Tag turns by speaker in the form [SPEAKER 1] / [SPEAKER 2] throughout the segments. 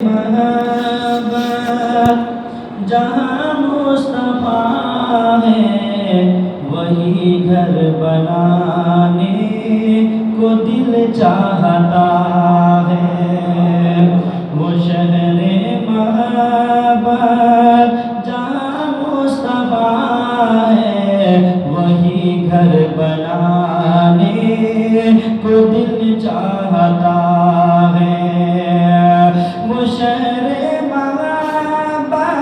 [SPEAKER 1] محبت جہاں مصطفیٰ ہے وہی گھر بنانے کو دل چاہتا ہے، وہ شہر محبت جہاں مصطفیٰ ہے وہی گھر بنانے کو دل چاہتا ہے، وہ شہر محبت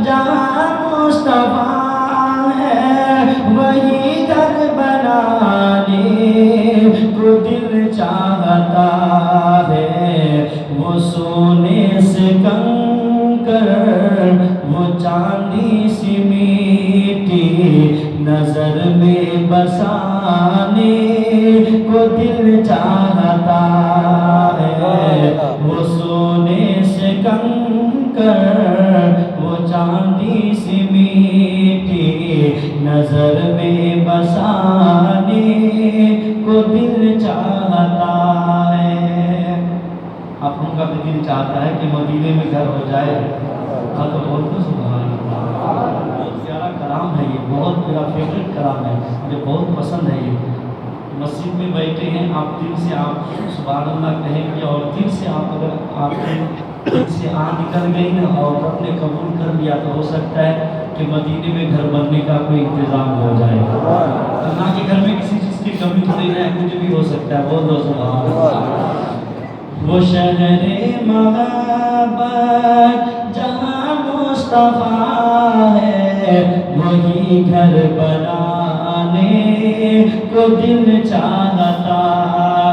[SPEAKER 1] جہاں مصطفیٰ ہے وہی گھر بنانے کو دل چاہتا ہے، وہ سونے سے کنکر وہ چاندی سی میٹی نظر میں بسانے کو دل چاہتا ہے، وہ سونے سے کنکر وہ چاندی سی میٹی نظر میں بسانے کو دل چاہتا ہے۔ آپ لوگوں کا بھی دل چاہتا ہے کہ مدینے میں گھر ہو جائے؟ ہاں تو بول دو سبحان اللہ۔ بہت پیارا کلام ہے یہ، بہت میرا فیوریٹ کلام ہے، مجھے بہت پسند ہے یہ۔ مسجد میں بیٹھے ہیں، آپ دل سے آپ سبحان اللہ کہیں گے، اور دل سے آپ اگر آپ کے دل سے نکل گئی نا اور رب نے قبول کر لیا تو ہو سکتا ہے کہ مدینے میں گھر بننے کا کوئی انتظام ہو جائے۔ اللہ کے گھر میں کسی چیز کی کمی تھوڑی نہ ہے، کچھ بھی ہو سکتا ہے، بول دو سبحان اللہ۔ وہ شہر محبت جہاں مصطفیٰ ہے وہی گھر بنانے کو دل چاہتا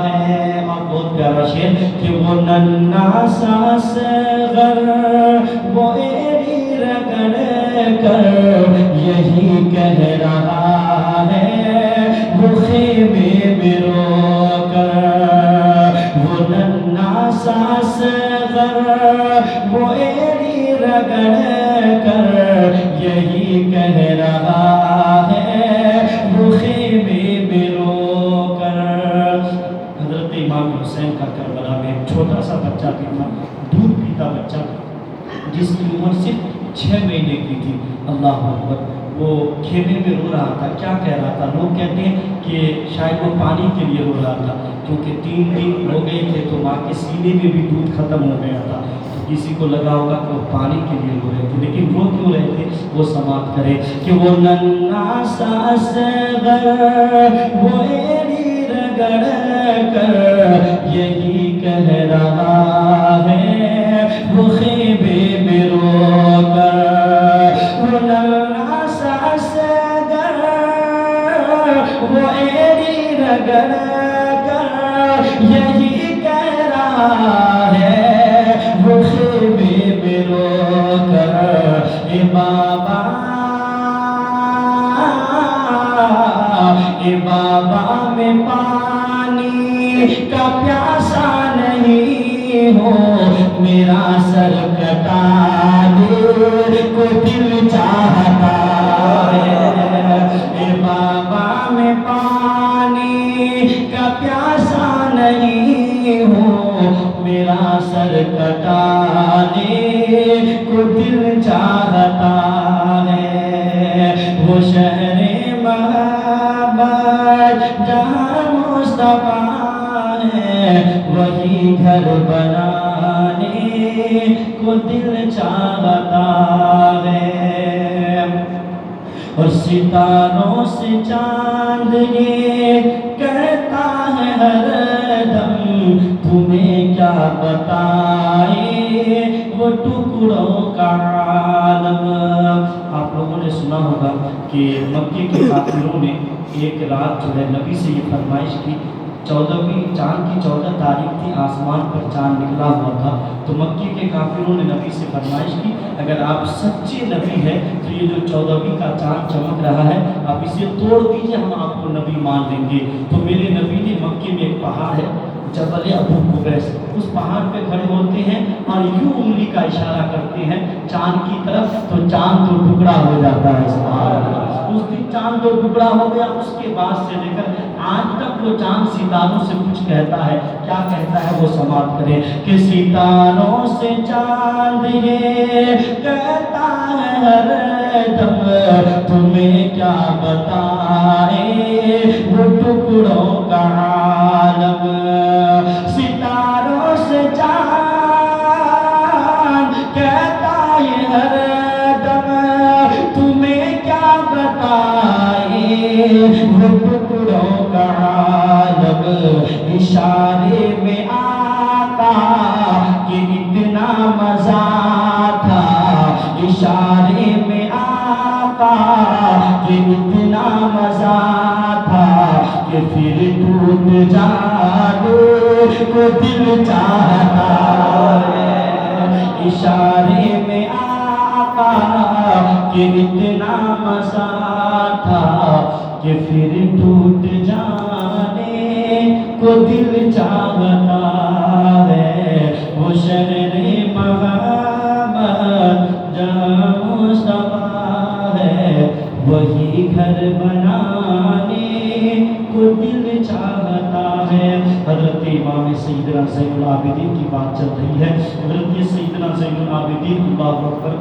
[SPEAKER 1] ہے۔ اور بہت پیارا شعر کہ وہ ننھا سا اصغر وہ ایڑی رگڑ کر یہی کہہ رہا ہے، وہ خیمے میں رو کر، وہ ننھا سا اصغر وہ ایڑی رگڑ کر یہی کہہ رہا ہے، وہ خیمے میں رو کر۔ حضرت امام حسین کا کربلا میں ایک چھوٹا سا بچہ بھی تھا، دودھ پیتا بچہ جس کی عمر صرف 6 مہینے کی تھی۔ اللہ اکبر، وہ خیمے میں رو رہا تھا، کیا کہہ رہا تھا؟ لوگ کہتے ہیں کہ شاید وہ پانی کے لیے رو رہا تھا، کیونکہ 3 دن ہو گئے تھے تو ماں کے سینے میں بھی دودھ ختم ہو گیا تھا، تو کسی کو لگا ہوگا کہ وہ پانی کے لیے رو رہے تھے، لیکن رو کیوں رہے تھے وہ سماعت کرے کہ وہ ننھا سا اصغر وہ ایڑی رگڑ کر یہی کہہ رہا ہے، وہ خیمے میں رو کر، وہ ننھا سا اصغر وہ ایڑی رگڑ کر یہی کہہ رہا ہے، وہ خیمے میں رو کر، اے بابا اے بابا میں پانی کا پیاسا نہیں ہو، میرا سر کٹا دے کو دل چاہتا ہے، اے بابا میں پانی کا پیاسا نہیں ہو، میرا سر کٹا دے کو دل چاہتا ہے، وہ شہر محبت جہاں مصطفیٰ ہے وہی گھر بنانے کو دل چاہتا ہے، اور ستاروں سے چاند یہ کہتا ہے ہر دم تمہیں کیا بتائے وہ ٹکڑوں کا عالم۔ آپ لوگوں نے سنا ہوگا کہ مکے کے کافروں نے ایک رات جو ہے نبی سے یہ فرمائش کی، 14ویں چاند کی 14 تاریخ تھی، آسمان پر چاند نکلا ہوا تھا، تو مکے کے کافروں نے نبی سے فرمائش کی اگر آپ سچے نبی ہیں تو یہ جو 14ویں کا چاند چمک رہا ہے آپ اسے توڑ دیجئے، ہم آپ کو نبی مان لیں گے۔ تو میرے نبی نے مکے میں ایک پہاڑ ہے جبل ابو قبیس، اس پہاڑ پہ کھڑے ہوتے ہیں اور یوں انگلی کا اشارہ کرتے ہیں چاند کی طرف، تو چاند تو ٹکڑا ہو جاتا ہے۔ سبحان اللہ، اس دن چاند تو ٹکڑا ہو گیا، اس کے بعد سے لے کر آج تک وہ چاند ستاروں سے کچھ کہتا ہے. کیا کہتا ہے وہ سماعت کریں کہ ستاروں سے چاند یہ کہتا ہے ہر دم تمہیں کیا بتائے وہ ٹکڑوں کا عالم. ستاروں سے چاند کہتا ہے ہر دم تمہیں کیا بتائے وہ ٹکڑوں کا عالم. اشارے میں آقا کہ اتنا مزہ تھا, اشارے میں آقا کہ اتنا مزہ تھا کہ پھر ٹوٹ جانے کو دل چاہتا ہے. اشارے میں آقا کہ اتنا مزہ تھا کہ پھر ٹوٹ جانے کو دل چاہتا ہے. وہ شہر محمد جہاں مصطفیٰ ہے وہی گھر بنانے کو دل چاہتا ہے. حضرت امام سیدنا زین العابدین کی بات چل رہی ہے. حضرت سیدنا زین العابدین اللہ اکبر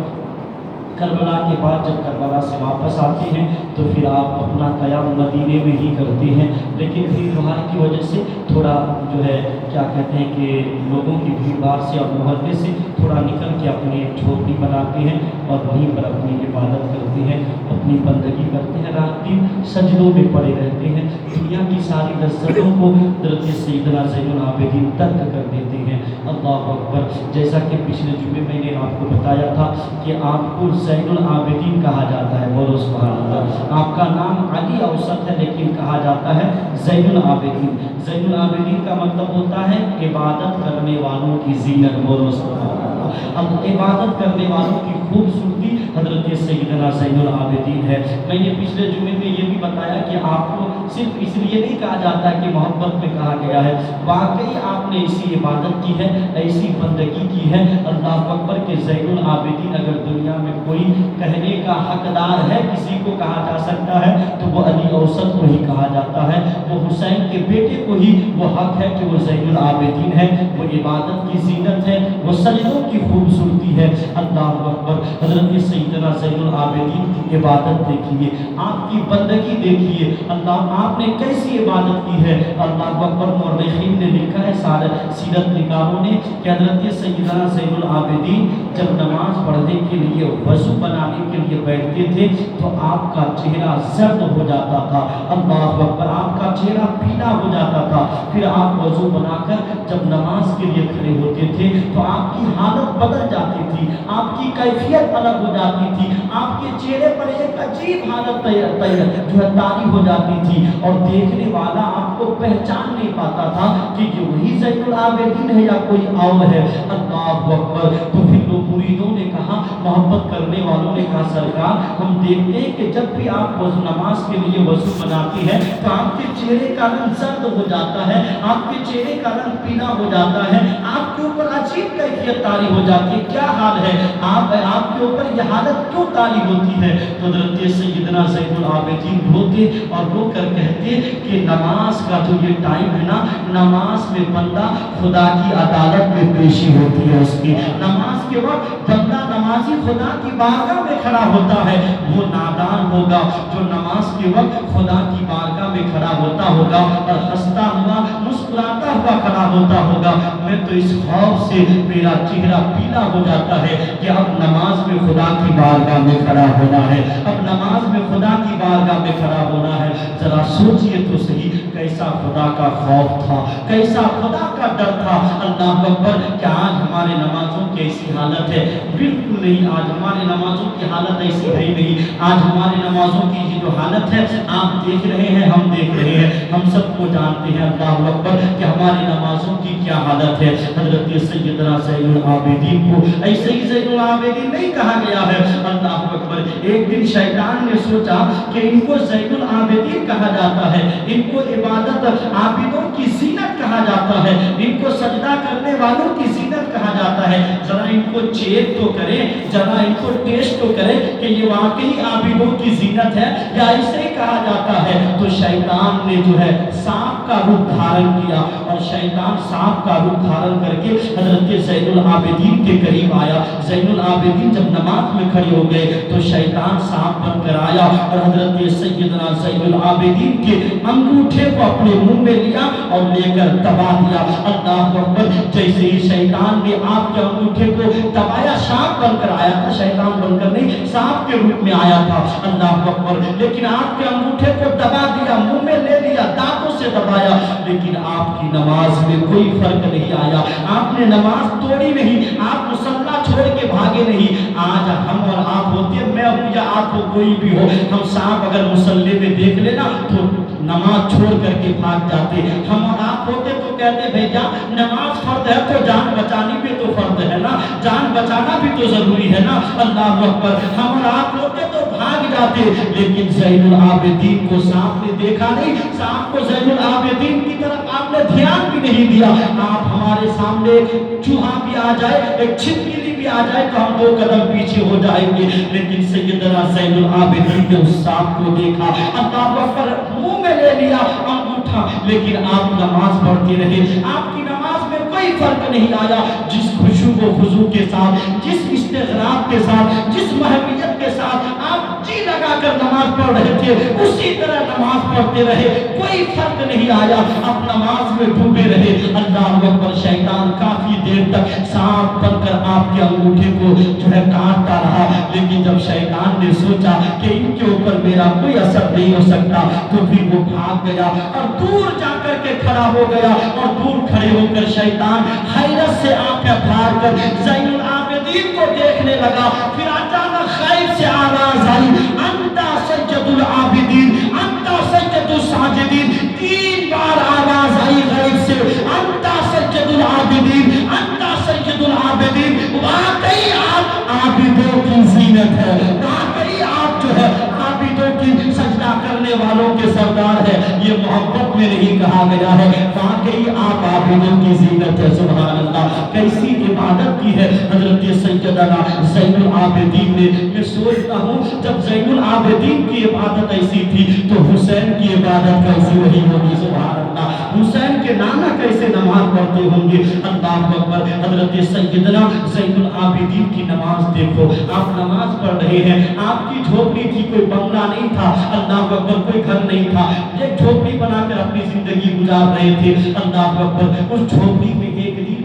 [SPEAKER 1] کربلا کے بعد جب کربلا سے واپس آتے ہیں تو پھر آپ اپنا قیام مدینے میں ہی کرتے ہیں, لیکن بھیڑ بھاڑ کی وجہ سے تھوڑا جو ہے کیا کہتے ہیں کہ لوگوں کی بھیڑ بھاڑ سے اور محلے سے تھوڑا نکل کے اپنی ایک جھوپڑی بناتے ہیں اور وہیں پر اپنی عبادت کرتے ہیں, اپنی بندگی کرتے ہیں, رات دن سجدوں میں پڑے رہتے ہیں. دنیا کی ساری لذتوں کو حضرت سیدنا زین العابدین ترک کر دیتے ہیں. اللہ اکبر. جیسا کہ پچھلے جمعے میں نے آپ کو بتایا تھا کہ آپ کو زین العابدین کہا جاتا ہے. بولو سبحان اللہ. آپ کا نام علی اوسط ہے لیکن کہا جاتا ہے زین العابدین. زین العابدین کا مطلب ہوتا ہے عبادت کرنے والوں کی زینت. بولو سبحان اللہ. اب عبادت کرنے والوں کی خوبصورتی حضرت سیدنا زین العابدین ہے. میں نے پچھلے جمعے میں یہ بھی بتایا کہ آپ کو صرف اس لیے نہیں کہا جاتا کہ محبت میں کہا گیا ہے, واقعی آپ نے ایسی عبادت کی ہے, ایسی بندگی کی ہے. اللہ اکبر کہ زین العابدین اگر دنیا میں کوئی کہنے کا حقدار ہے, کسی کو کہا جا سکتا ہے تو وہ علی اوسط کو ہی کہا جاتا ہے. وہ حسین کے بیٹے کو ہی وہ حق ہے کہ وہ زین العابدین ہے. وہ عبادت کی زینت ہے, وہ سجدوں کی خوبصورتی ہے. اللہ اکبر. حضرت سیدنا زین العابدین کی عبادت دیکھیے, آپ کی بندگی دیکھیے, اللہ آپ نے کیسی عبادت کی ہے. اللہ اکبر. مورخین نے لکھا ہے, سارے سیرت نگاروں نے, کہ حضرت سیدنا زین العابدین جب نماز پڑھنے کے لیے وضو بنانے کے لیے بیٹھتے تھے تو آپ کا چہرہ زرد ہو جاتا تھا. اللہ اکبر. آپ کا چہرہ پیلا ہو جاتا تھا. پھر آپ وضو بنا کر جب نماز کے لیے کھڑے ہوتے تھے تو آپ کی حالت بدل جاتی تھی, آپ کی کیفیت الگ ہو جاتی تھی, آپ کے چہرے پر ایک عجیب حالت جو ہے طاری ہو جاتی تھی, اور دیکھنے والا آپ کو پہچان نہیں پاتا تھا کہ یہ وہی زین العابدین ہے یا کوئی اور ہے. اللہ اکبر. تو پھر لوگ مریدوں نے کہا, محبت کرنے والوں نے کہا, سرکار ہم دیکھتے ہیں کہ جب بھی آپ نماز کے لیے وضو بناتے ہیں تو آپ کے چہرے کا رنگ زرد ہو جاتا ہے, آپ کے چہرے کا رنگ پیلا ہو جاتا ہے, آپ کے اوپر عجیب کیفیت طاری ہو جاتی ہے. کیا حال ہے, آپ کے اوپر یہ حالت کیوں طاری ہوتی ہے؟ تو حضرت سیدنا زین العابدین روتے اور رو کر کہتے کہ نماز کا جو یہ ٹائم ہے نا, نماز میں بندہ خدا کی عدالت میں پیشی ہوتی ہے. اس کی نماز کے وقت بندہ نمازی خدا کی بارگاہ میں کھڑا ہوتا ہے. وہ نادان ہوگا جو نماز کے وقت خدا کی بارگاہ میں کھڑا ہوتا ہوگا اور ہنستا ہوا مسکراتا ہوا کھڑا ہوتا ہوگا. میں تو اس خوف سے میرا چہرہ پیلا ہو جاتا ہے کہ اب نماز میں خدا کی بارگاہ میں کھڑا ہونا ہے, اب نماز میں خدا کی بارگاہ میں کھڑا ہونا ہے. ذرا سوچئے تو صحیح, کیسا خدا کا خوف تھا, کیسا خدا کا ڈر تھا. اللہ اکبر. کیا آج ہمارے نمازوں کی ایسی حالت ہے؟ بالکل نہیں. آج ہمارے نمازوں کی حالت ایسی ہے ہی نہیں. آج ہمارے نمازوں کی یہ جو حالت ہے آپ دیکھ رہے ہیں, ہم دیکھ رہے ہیں, ہم سب کو جانتے ہیں. اللہ اکبر کہ ہماری نمازوں کی کیا حالت ہے. حضرت سیدنا زین العابدین کو ایسے ہی زین العابدین نہیں کہا گیا ہے. اللہ اکبر. ایک دن شیطان نے سوچا کہ ان کو زین العابدین کہا جاتا ہے, ان کو عبادت عابدوں کی زینت کہا جاتا ہے, ان کو سجدہ کرنے والوں کی زینت کہا جاتا جاتا ہے، ذرا ان کو چیک تو کریں، ذرا ان کو ٹیسٹ تو کریں کہ یہ واقعی عابدوں کی زینت ہے یا اسے ہی کہا جاتا ہے۔ تو شیطان نے جو ہے سانپ کا روپ دھارن کیا، اور شیطان سانپ کا روپ دھارن کر کے حضرت زین العابدین کے قریب آیا۔ زین العابدین جب نماز میں کھڑے ہو گئے تو شیطان سانپ بن کر آیا اور حضرت سیدنا زین العابدین کے انگوٹھے کو اپنے منہ میں لیا اور لے کر دبا دیا۔ اللہ اکبر! جیسے ہی شیطان نے آپ کے انگوٹھے کو دبایا، سانپ بن کر آیا تھا، شیطان بن کر نہیں، سانپ کے روپ میں آیا تھا۔ اللہ اکبر! لیکن آپ کے انگوٹھے کو دبا دیا، منہ میں لے لیا، دانتوں سے دبایا، لیکن آپ کی نماز میں کوئی فرق نہیں آیا۔ آپ نے نماز توڑی نہیں، آپ مصلی چھوڑ کے بھاگے نہیں۔ آج ہم اور آپ ہوتے، میں ہوں یا آپ ہو، کوئی بھی ہو، ہم سانپ اگر مصلی میں دیکھ لینا تو نماز چھوڑ کر کے بھاگ جاتے۔ ہم اور آپ ہوتے تو کہتے بھیا نماز فرض ہے تو جان بچانی بھی تو فرض ہے نا، جان بچانا بھی تو ضروری ہے نا۔ اللہ اکبر! ہم اور آپ ہوتے تو بھاگ جاتے، لیکن زین العابدین کو سانپ نے دیکھا نہیں، سانپ کو زین العابدین کی طرف آپ نے دھیان بھی نہیں دیا۔ آپ ہمارے سامنے چوہا بھی آ جائے، ایک چھپکلی بھی آ جائے تو ہم 2 قدم پیچھے ہو جائیں گے، لیکن سیدنا زین العابدین نے اس سانپ کو دیکھا، اللہ اکبر، منہ میں لے لیا انگوٹھا، لیکن آپ نماز پڑھتے رہے۔ آپ کی نماز میں کوئی فرق نہیں آیا۔ جس خشوع و خضوع کے ساتھ، جس استغراق کے ساتھ، جس محبت کے ساتھ آپ جی لگا کر نماز پڑھ رہے تھے، اسی طرح نماز پڑھتے رہے، کوئی فرق نہیں آیا۔ آپ نماز میں ڈوبے رہے۔ اللہ اکبر! شیطان کافی دیر تک سانپ بن کر آپ کے انگوٹھے کو جو ہے کاٹتا رہا، لیکن جب شیطان نے سوچا کہ ان کے اوپر میرا کوئی اثر نہیں ہو سکتا تو پھر وہ بھاگ گیا اور دور جا کر کے کھڑا ہو گیا، اور دور کھڑے ہو کر شیطان حیرت سے آنکھیں پھاڑ کر زین العابدین کو دیکھنے لگا۔ پھر اچانک خیب سے آواز آئی، انتا سید العابدین، انتا سید الساجدین۔ 3 بار آواز آئی غیب سے، انتا سید العابدین، انتا سید العابدین۔ واقعی آپ عابدوں کی زینت ہے، واقعی آپ جو ہے عابدوں کی سجدہ کرنے والوں کے سردار ہے۔ یہ محبت میں نہیں کہا گیا ہے، واقعی آپ عابدوں کی زینت ہے۔ سبحان اللہ! کیسی عبادت کی ہے حضرت سیدنا زین العابدین نے۔ میں سوچتا ہوں جب زین العابدین کی عبادت ایسی تھی تو حسین کی عبادت کیسی رہی ہوگی۔ سبحان اللہ! حسین کے نانا کیسے نماز پڑھتے ہوں گے۔ اللہ اکبر! حضرت سیدنا زین العابدین کی نماز دیکھو، آپ نماز پڑھ رہے ہیں، آپ کی جھوپڑی تھی، کوئی بنگلہ نہیں تھا، اللہ اکبر، کوئی گھر نہیں تھا، ایک جھوپڑی بنا کر اپنی زندگی گزار رہے تھے۔ اللہ اکبر! اس جھوپڑی میں ایک دن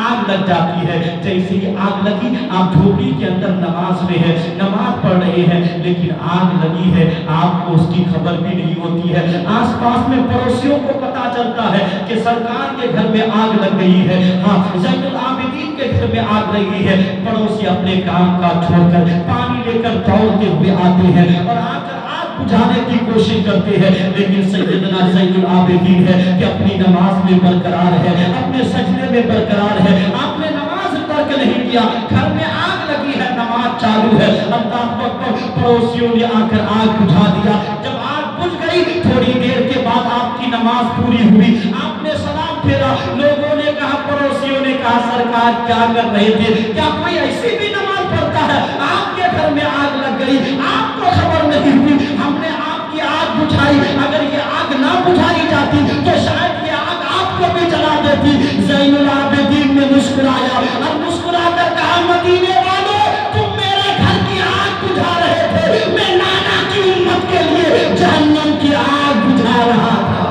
[SPEAKER 1] آگ لگ جاتی ہے، جیسے ہی آگ لگی، آپ جھوپڑی کے اندر نماز میں ہے، نماز پڑھ رہے ہیں، لیکن آگ لگی ہے، آپ کو اس کی خبر بھی نہیں ہوتی ہے۔ آس پاس میں پڑوسیوں کو پتا چلتا ہے کہ سرکار کے گھر میں آگ لگ گئی ہے، ہاں زین العابدین کے گھر میں آگ لگی ہے۔ پڑوسی اپنے کام کا چھوڑ کر پانی لے کر دوڑتے ہوئے آتے ہیں اور آ کر بجھانے کی کوشش کرتے ہیں، لیکن سیدنا زین العابدین ہے کہ اپنی نماز میں برقرار ہے، اپنے سجدے میں برقرار ہے۔ آپ نے نماز ترک نہیں کیا، گھر میں آگ لگی ہے، نماز چالو ہے۔ اللہ اکبر! پڑوسیوں نے آ کر آگ بجھا دیا۔ جب آگ بجھ گئی، تھوڑی دیر کے بعد آپ کی نماز پوری ہوئی، آپ نے سلام پھیرا، لوگوں نے کہا، پڑوسیوں نے کہا، سرکار کیا کر رہے تھے؟ کیا کوئی ایسی بھی نماز پڑھتا ہے؟ آپ کے گھر میں آگ لگ گئی، آپ کو خبر نہیں ہوئی، ہم نے آپ کی آگ بجھائی، اگر یہ آگ نہ بجھائی جاتی تو شاید یہ آگ آپ کو بھی جلا دیتی۔ زین العابدین نے مسکرایا اور مسکرا کر کہا، مدینے والوں، تم میرے گھر کی آگ بجھا رہے تھے، میں نانا کی امت کے لیے جہنم کی آگ بجھا رہا تھا۔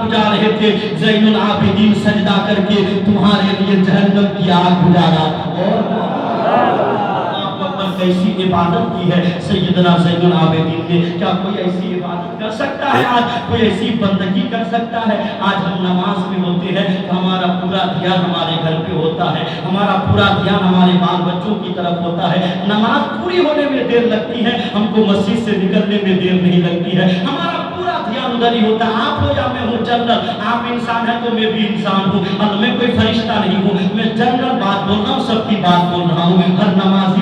[SPEAKER 1] بجھا رہے تھے، زین العابدین سجدہ کر کے تمہارے لیے جہنم کی آگ بجھا رہا تھا۔ کیسی عبادت کی ہے سیدنا زین العابدین نے۔ کیا کوئی ایسی عبادت کر سکتا ہے آج؟ کوئی ایسی بندگی کر سکتا ہے؟ آج ہم نماز میں ہوتے ہیں، ہمارا پورا دھیان ہمارے گھر پہ ہوتا ہے، ہمارا پورا دھیان ہمارے بال بچوں کی طرف ہوتا ہے۔ نماز پوری ہونے میں دیر لگتی ہے، ہم کو مسجد سے نکلنے میں دیر نہیں لگتی ہے، ہمارا پورا دھیان ادھر ہی ہوتا ہے۔ آپ ہو یا میں ہوں جنرل، آپ انسان ہیں تو میں بھی انسان ہوں، اور میں کوئی فرشتہ نہیں ہوں، میں جنرل بات بول رہا ہوں، سب کی بات بول رہا ہوں۔ ہر نمازی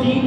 [SPEAKER 1] 3